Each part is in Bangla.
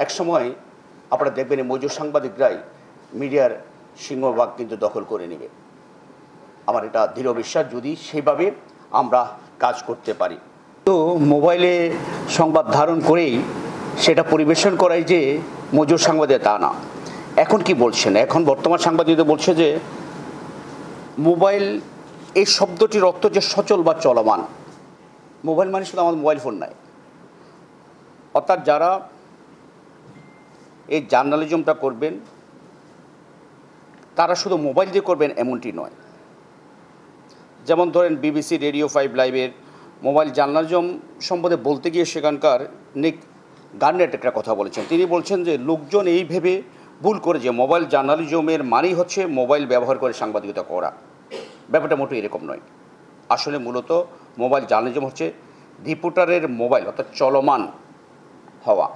একসময় আপনারা দেখবেন এই মজুর সাংবাদিকরাই মিডিয়ার সিংহভাগ কিন্তু দখল করে নেবে। আমার এটা দৃঢ় বিশ্বাস, যদি সেইভাবে আমরা কাজ করতে পারি। তো মোবাইলে সংবাদ ধারণ করেই সেটা পরিবেশন করাই যে মজুর সাংবাদিক, তা না। এখন কি বলছেন, এখন বর্তমান সাংবাদিকরা বলছে যে মোবাইল এই শব্দটির অর্থ যে সচল বা চলমান। মোবাইল মানে শুধু আমাদের মোবাইল ফোন নয়, অর্থাৎ যারা এই জার্নালিজমটা করবেন তারা শুধু মোবাইল দিয়ে করবেন এমনটি নয়। যেমন ধরেন BBC রেডিও 5 লাইভের মোবাইল জার্নালিজম সম্বন্ধে বলতে গিয়ে সেখানকার নিক গার্নেট একটা কথা বলেছেন। তিনি বলছেন যে লোকজন এই ভেবে ভুল করে যে মোবাইল জার্নালিজমের মানেই হচ্ছে মোবাইল ব্যবহার করে সাংবাদিকতা করা। ব্যাপারটা মোটেই এরকম নয়। আসলে মূলত মোবাইল জার্নালিজম হচ্ছে রিপোর্টারের মোবাইল, অর্থাৎ চলমান হওয়া।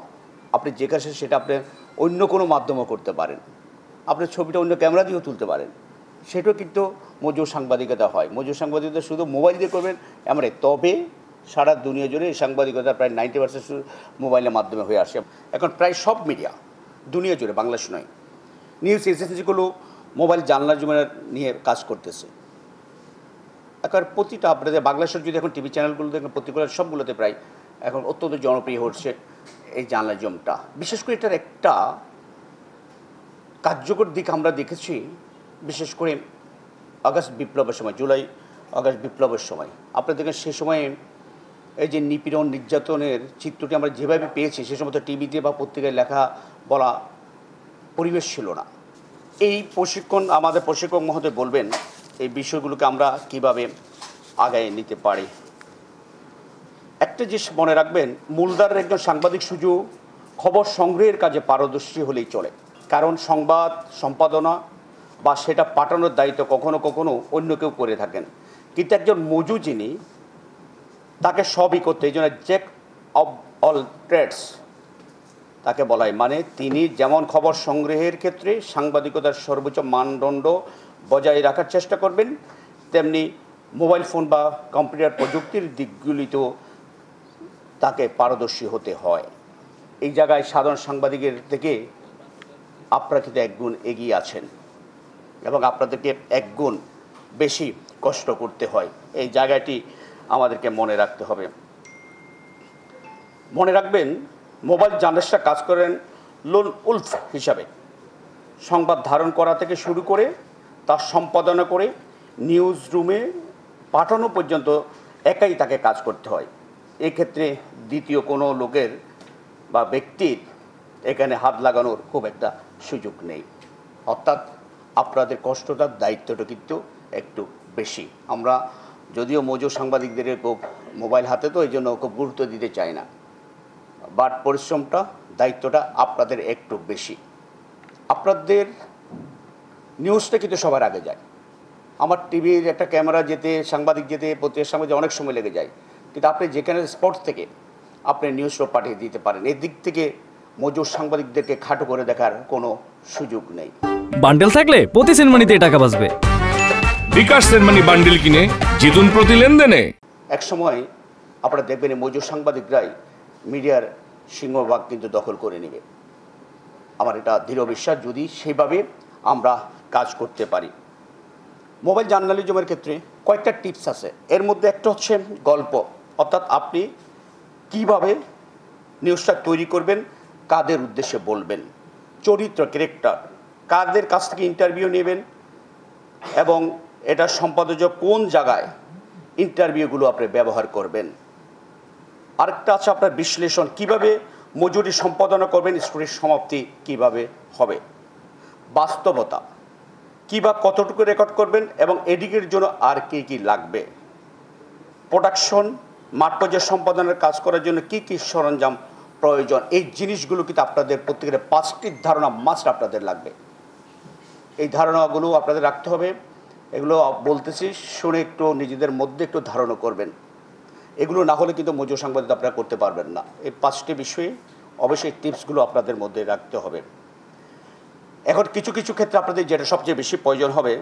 আপনি যে কাছে সেটা আপনি অন্য কোনো মাধ্যমে করতে পারেন, আপনি ছবিটা অন্য ক্যামেরা দিয়েও তুলতে পারেন, সেটাও কিন্তু মজুর সাংবাদিকতা হয়। মজুর সাংবাদিকতা শুধু মোবাইল দিয়ে করবেন এমন, তবে সারা দুনিয়া জুড়ে এই সাংবাদিকতা প্রায় 90% মোবাইলের মাধ্যমে হয়ে আসে। এখন প্রায় সব মিডিয়া দুনিয়া জুড়ে, বাংলাদেশ নয়, নিউজ এজেন্সিগুলো মোবাইল জার্নালিজমের নিয়ে কাজ করতেছে। এখন প্রতিটা আপনাদের বাংলাদেশের যদি এখন টিভি চ্যানেলগুলো দেখেন, প্রতিগুলো সবগুলোতে প্রায় এখন অত্যন্ত জনপ্রিয় হচ্ছে এই জার্নালিজমটা। বিশেষ করে এটার একটা কার্যকর দিক আমরা দেখেছি, বিশেষ করে আগস্ট বিপ্লবের সময়, জুলাই আগস্ট বিপ্লবের সময়। আপনারা দেখেন সে সময়ে এই যে নিপীড়ন নির্যাতনের চিত্রটি আমরা যেভাবে পেয়েছি, সে সময় তো টিভিতে বা পত্রিকায় লেখা বলা পরিবেশ ছিল না। এই প্রশিক্ষণ আমাদের প্রশিক্ষক মহোদয় বলবেন এই বিষয়গুলোকে আমরা কিভাবে আগায় নিতে পারি। একটা জিনিস মনে রাখবেন, মূলধারার একজন সাংবাদিক শুধু খবর সংগ্রহের কাজে পারদর্শী হলেই চলে, কারণ সংবাদ সম্পাদনা বা সেটা পাঠানোর দায়িত্ব কখনো কখনো অন্য কেউ করে থাকেন। কিন্তু একজন মজু যিনি, তাকে সবই করতে, এই জন্য জ্যাক অব অল ট্রেডস তাকে বলা হয়। মানে তিনি যেমন খবর সংগ্রহের ক্ষেত্রে সাংবাদিকতার সর্বোচ্চ মানদণ্ড বজায় রাখার চেষ্টা করবেন, তেমনি মোবাইল ফোন বা কম্পিউটার প্রযুক্তির দিকগুলিতেও তাকে পারদর্শী হতে হয়। এই জায়গায় সাধারণ সাংবাদিকের থেকে আপনারা কিন্তু একগুণ এগিয়ে আছেন এবং আপনাদেরকে একগুণ বেশি কষ্ট করতে হয়। এই জায়গাটি আমাদেরকে মনে রাখতে হবে। মনে রাখবেন, মোবাইল জার্নালিস্টরা কাজ করেন লোন উলফ হিসাবে। সংবাদ ধারণ করা থেকে শুরু করে তার সম্পাদনা করে নিউজ রুমে পাঠানো পর্যন্ত একাই তাকে কাজ করতে হয়। এক্ষেত্রে দ্বিতীয় কোনো লোকের বা ব্যক্তির এখানে হাত লাগানোর খুব একটা সুযোগ নেই। অর্থাৎ আপনাদের কষ্টটার দায়িত্বটা কিন্তু একটু বেশি। আমরা যদিও মজুর সাংবাদিকদের খুব মোবাইল হাতে, তো এই জন্য খুব গুরুত্ব দিতে চাই না, বাট পরিশ্রমটা দায়িত্বটা আপনাদের একটু বেশি। আপনাদের নিউজটা কিন্তু সবার আগে যায়। আমার টিভির একটা ক্যামেরা যেতে, সাংবাদিক যেতে, পত্রিকার সাংবাদিক অনেক সময় লেগে যায়, কিন্তু আপনি যেখানে স্পট থেকে আপনি নিউজটা পাঠিয়ে দিতে পারেন। এদিক থেকে মজুর সাংবাদিকদেরকে খাটো করে দেখার কোনো সুযোগ নেই। বান্ডেল থাকলে প্রতি সেনমানিতে টাকা বাঁচবে। বিকাশ সেনমানি বান্ডেল কিনে জিতুন প্রতি লেনদেনে। এক সময় আপনারা দেখবেন এই মজুর সাংবাদিকরাই মিডিয়ার সিংহভাগ কিন্তু দখল করে নেবে। আমার এটা দৃঢ় বিশ্বাস, যদি সেইভাবে আমরা কাজ করতে পারি। মোবাইল জার্নালিজমের ক্ষেত্রে কয়েকটা টিপস আছে। এর মধ্যে একটা হচ্ছে গল্প, অর্থাৎ আপনি কিভাবে নিউজটা তৈরি করবেন, কাদের উদ্দেশ্যে বলবেন, চরিত্র ক্যারেক্টার, কাদের কাছ থেকে ইন্টারভিউ নেবেন এবং এটা সম্পাদক কোন জায়গায় ইন্টারভিউগুলো আপনি ব্যবহার করবেন। আরেকটা আছে আপনার বিশ্লেষণ, কিভাবে মজুরি সম্পাদনা করবেন, স্টোরির সমাপ্তি কিভাবে হবে, বাস্তবতা, কিভাবে কতটুকু রেকর্ড করবেন এবং এডিটের জন্য আর কী কী লাগবে, প্রোডাকশন, মাঠ পর্যায়ে সম্পাদনের কাজ করার জন্য কী কী সরঞ্জাম প্রয়োজন। এই জিনিসগুলো কিন্তু আপনাদের প্রত্যেকের 5টি ধারণা মাস্ট আপনাদের লাগবে। এই ধারণাগুলো আপনাদের রাখতে হবে। এগুলো বলতেছি, শুনে একটু নিজেদের মধ্যে একটু ধারণা করবেন। এগুলো না হলে কিন্তু মজুর সাংবাদিকতা আপনারা করতে পারবেন না। এই 5টি বিষয়ে অবশ্যই টিপসগুলো আপনাদের মধ্যে রাখতে হবে। এখন কিছু কিছু ক্ষেত্রে আপনাদের যেটা সবচেয়ে বেশি প্রয়োজন হবে,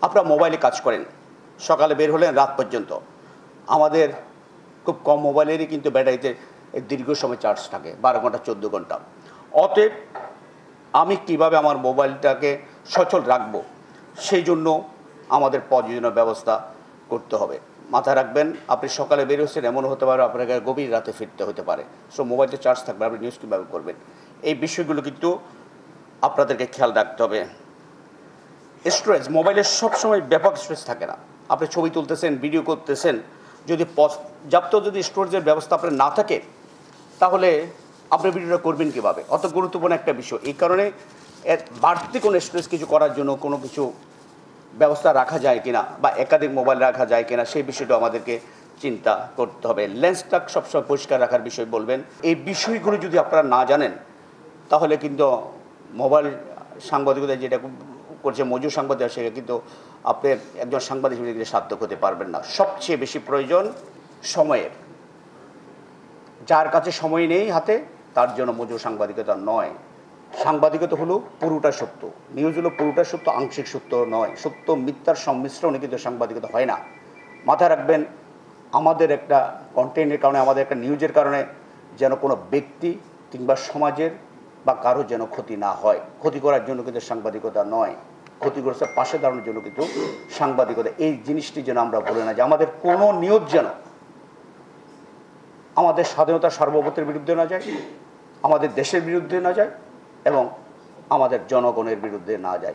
আপনারা মোবাইলে কাজ করেন, সকালে বের হলেন রাত পর্যন্ত। আমাদের খুব কম মোবাইলেরই কিন্তু ব্যাটারিতে দীর্ঘ সময় চার্জ থাকে, 12 ঘন্টা 14 ঘন্টা। অতএব আমি কিভাবে আমার মোবাইলটাকে সচল রাখবো সেই জন্য আমাদের প্রয়োজনীয় ব্যবস্থা করতে হবে। মাথায় রাখবেন, আপনি সকালে বের হচ্ছেন, এমন হতে পারে আপনাকে গভীর রাতে ফিরতে হতে পারে। সো মোবাইলটা চার্জ থাকবে, আপনি নিউজ কীভাবে করবেন, এই বিষয়গুলো কিন্তু আপনাদেরকে খেয়াল রাখতে হবে। স্টোরেজ, মোবাইলের সবসময় ব্যাপক স্টোরেজ থাকে না। আপনি ছবি তুলতেছেন, ভিডিও করতেছেন, যদি পর্যাপ্ত যদি স্টোরেজের ব্যবস্থা আপনার না থাকে তাহলে আপনি ভিডিওটা করবেন কীভাবে? অত গুরুত্বপূর্ণ একটা বিষয়। এই কারণে বাড়তি কোনো স্টোরেজ কিছু করার জন্য কোনো কিছু ব্যবস্থা রাখা যায় কিনা বা একাধিক মোবাইল রাখা যায় কিনা সেই বিষয়টা আমাদেরকে চিন্তা করতে হবে। লেন্সটা সবসময় পরিষ্কার রাখার বিষয় বলবেন। এই বিষয়গুলো যদি আপনারা না জানেন তাহলে কিন্তু মোবাইল সাংবাদিকতা যেটা করছে মজুর সাংবাদিক, সেটা কিন্তু আপনি একজন সাংবাদিক হিসেবে সার্থক হতে পারবেন না। সবচেয়ে বেশি প্রয়োজন সময়ের। যার কাছে সময় নেই হাতে তার জন্য মজুর সাংবাদিকতা নয়। সাংবাদিকতা হলো পুরোটা সত্য, নিউজ হলো পুরোটা সত্য, আংশিক সত্য নয়। সত্য মিথ্যার সংমিশ্রণে কিন্তু সাংবাদিকতা হয় না। মাথায় রাখবেন, আমাদের একটা কন্টেন্টের কারণে, আমাদের একটা নিউজের কারণে যেন কোনো ব্যক্তি কিংবা সমাজের বা কারো যেন ক্ষতি না হয়। ক্ষতি করার জন্য কিন্তু সাংবাদিকতা নয়, ক্ষতিগ্রস্তের পাশে দাঁড়ানোর জন্য কিন্তু সাংবাদিকতা। এই জিনিসটি যেন আমরা বলে না যে আমাদের কোনো নিউজ যেন আমাদের স্বাধীনতার সার্বভৌমত্বের বিরুদ্ধে না যায়, আমাদের দেশের বিরুদ্ধে না যায় এবং আমাদের জনগণের বিরুদ্ধে না যায়।